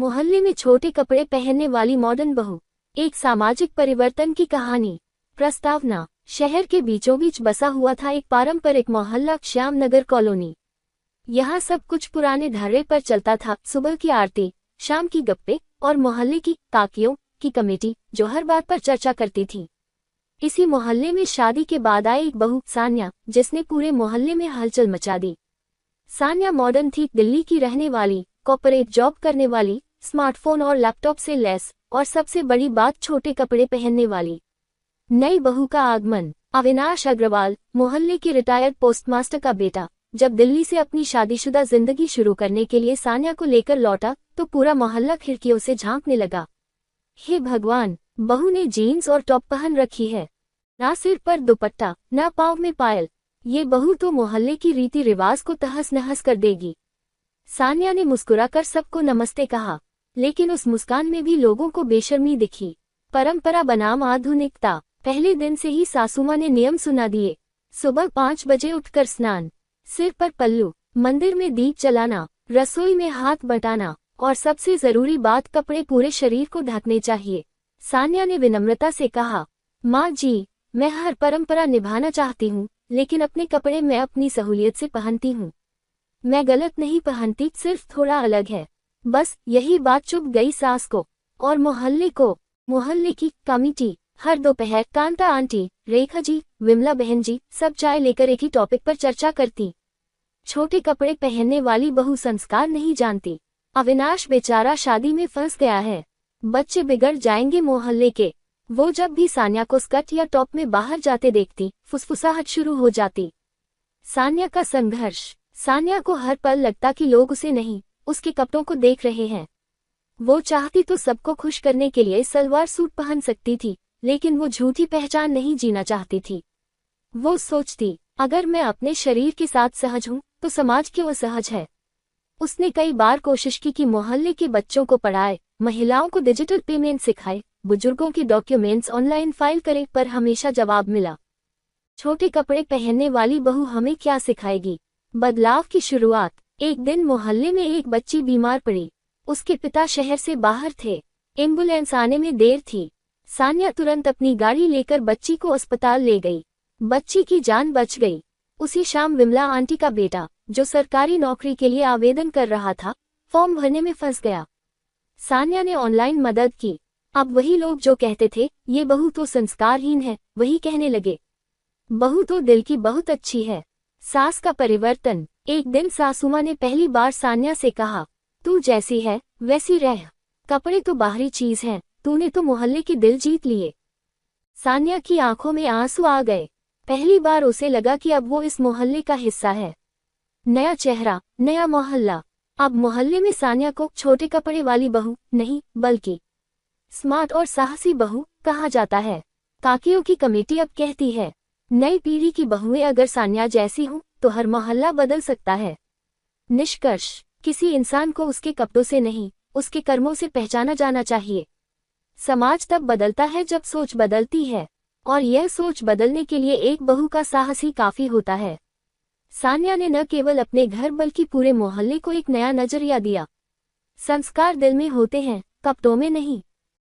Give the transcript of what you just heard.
मोहल्ले में छोटे कपड़े पहनने वाली मॉडर्न बहू, एक सामाजिक परिवर्तन की कहानी। प्रस्तावना। शहर के बीचों बीच बसा हुआ था एक पारंपरिक मोहल्ला, श्याम नगर कॉलोनी। यहाँ सब कुछ पुराने ढर्रे पर चलता था। सुबह की आरती, शाम की गप्पे और मोहल्ले की काकियों की कमेटी जो हर बात पर चर्चा करती थी। इसी मोहल्ले में शादी के बाद आई एक बहू, सान्या, जिसने पूरे मोहल्ले में हलचल मचा दी। सान्या मॉडर्न थी, दिल्ली की रहने वाली, कॉर्पोरेट जॉब करने वाली, स्मार्टफोन और लैपटॉप से लैस, और सबसे बड़ी बात, छोटे कपड़े पहनने वाली। नई बहू का आगमन। अविनाश अग्रवाल, मोहल्ले के रिटायर्ड पोस्टमास्टर का बेटा, जब दिल्ली से अपनी शादीशुदा जिंदगी शुरू करने के लिए सान्या को लेकर लौटा तो पूरा मोहल्ला खिड़कियों से झांकने लगा। हे भगवान, बहू ने जीन्स और टॉप पहन रखी है, ना सिर पर दुपट्टा, ना पाँव में पायल। ये बहू तो मोहल्ले की रीति रिवाज को तहस नहस कर देगी। सान्या ने मुस्कुराकर सबको नमस्ते कहा, लेकिन उस मुस्कान में भी लोगों को बेशर्मी दिखी। परंपरा बनाम आधुनिकता। पहले दिन से ही सासुमां ने नियम सुना दिए। सुबह 5 बजे उठकर स्नान, सिर पर पल्लू, मंदिर में दीप जलाना, रसोई में हाथ बटाना, और सबसे जरूरी बात, कपड़े पूरे शरीर को ढकने चाहिए। सान्या ने विनम्रता से कहा, माँ जी, मैं हर परंपरा निभाना चाहती हूँ, लेकिन अपने कपड़े मैं अपनी सहूलियत से पहनती हूँ। मैं गलत नहीं पहनती, सिर्फ थोड़ा अलग है। बस यही बात चुभ गई सास को और मोहल्ले को। मोहल्ले की कमेटी हर दोपहर कांता आंटी, रेखा जी, विमला बहन जी सब चाय लेकर एक ही टॉपिक पर चर्चा करती। छोटे कपड़े पहनने वाली बहू संस्कार नहीं जानती। अविनाश बेचारा शादी में फंस गया है, बच्चे बिगड़ जाएंगे मोहल्ले के। वो जब भी सान्या को स्कर्ट या टॉप में बाहर जाते देखती, फुसफुसाहट शुरू हो जाती। सान्या का संघर्ष। सान्या को हर पल लगता कि लोग उसे नहीं, उसके कपड़ों को देख रहे हैं। वो चाहती तो सबको खुश करने के लिए सलवार सूट पहन सकती थी, लेकिन वो झूठी पहचान नहीं जीना चाहती थी। वो सोचती, अगर मैं अपने शरीर के साथ सहज हूँ तो समाज क्यों असहज है। उसने कई बार कोशिश की कि मोहल्ले के बच्चों को पढ़ाए, महिलाओं को डिजिटल पेमेंट सिखाए, बुजुर्गों की डॉक्यूमेंट्स ऑनलाइन फाइल करे, पर हमेशा जवाब मिला, छोटे कपड़े पहनने वाली बहू हमें क्या सिखाएगी। बदलाव की शुरुआत। एक दिन मोहल्ले में एक बच्ची बीमार पड़ी। उसके पिता शहर से बाहर थे, एम्बुलेंस आने में देर थी। सान्या तुरंत अपनी गाड़ी लेकर बच्ची को अस्पताल ले गई। बच्ची की जान बच गई। उसी शाम विमला आंटी का बेटा, जो सरकारी नौकरी के लिए आवेदन कर रहा था, फॉर्म भरने में फंस गया। सान्या ने ऑनलाइन मदद की। अब वही लोग जो कहते थे ये बहू तो संस्कारहीन है, वही कहने लगे, बहू तो दिल की बहुत अच्छी है। सास का परिवर्तन। एक दिन सासुमां ने पहली बार सान्या से कहा, तू जैसी है वैसी रह, कपड़े तो बाहरी चीज हैं, तूने तो मोहल्ले के दिल जीत लिए। सान्या की आंखों में आंसू आ गए। पहली बार उसे लगा कि अब वो इस मोहल्ले का हिस्सा है। नया चेहरा, नया मोहल्ला। अब मोहल्ले में सान्या को छोटे कपड़े वाली बहू नहीं, बल्कि स्मार्ट और साहसी बहू कहा जाता है। काकियों की कमेटी अब कहती है, नई पीढ़ी की बहुएं अगर सान्या जैसी हों तो हर मोहल्ला बदल सकता है। निष्कर्ष। किसी इंसान को उसके कपड़ों से नहीं, उसके कर्मों से पहचाना जाना चाहिए। समाज तब बदलता है जब सोच बदलती है, और यह सोच बदलने के लिए एक बहू का साहस ही काफी होता है। सान्या ने न केवल अपने घर बल्कि पूरे मोहल्ले को एक नया नजरिया दिया। संस्कार दिल में होते हैं, कपड़ों में नहीं।